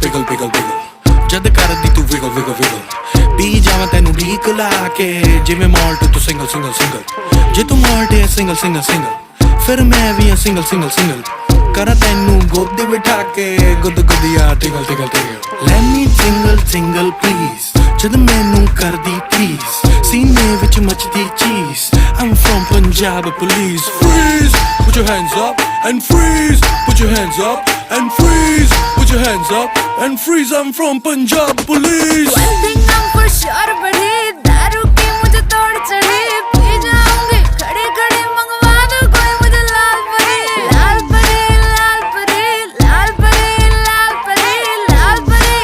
ਪਿਗਲ ਪਿਗਲ ਪਿਗਲ ਜਦ ਕਰਦੀ ਤੂੰ ਵਿਗਲ ਵਿਗਲ ਵਿਗਲ ਪੀ ਜਾਵਾਂ ਤੈਨੂੰ ਢੀਕ ਲਾ ਕੇ ਜਿਵੇਂ ਮਾਲਟ ਤੂੰ ਸਿੰਗਲ ਸਿੰਗਲ ਸਿੰਗਲ ਜੇ ਤੂੰ ਮਾਲਟ ਹੈ ਸਿੰਗਲ ਸਿੰਗਲ ਸਿੰਗਲ ਫਿਰ ਮੈਂ ਵੀ ਆ ਸਿੰਗਲ ਸਿੰਗਲ ਸਿੰਗਲ ਕਰਾਂ ਤੈਨੂੰ ਗੋਦੀ ਬਿਠਾ ਕੇ ਗੁੱਦ ਗੁੱਦੀਆ tickle tickle tickle let me single single please ਜਦ ਮੈਨੂੰ ਕਰਦੀ ਪਲੀਜ਼ ਸੀਨੇ ਵਿੱਚ ਮੱਚਦੀ ਚੀਜ਼ I'm from Punjab police freeze put your hands up and freeze put your hands up and freeze put your hands up and freeze I'm from Punjab police One thing I'm for sure, but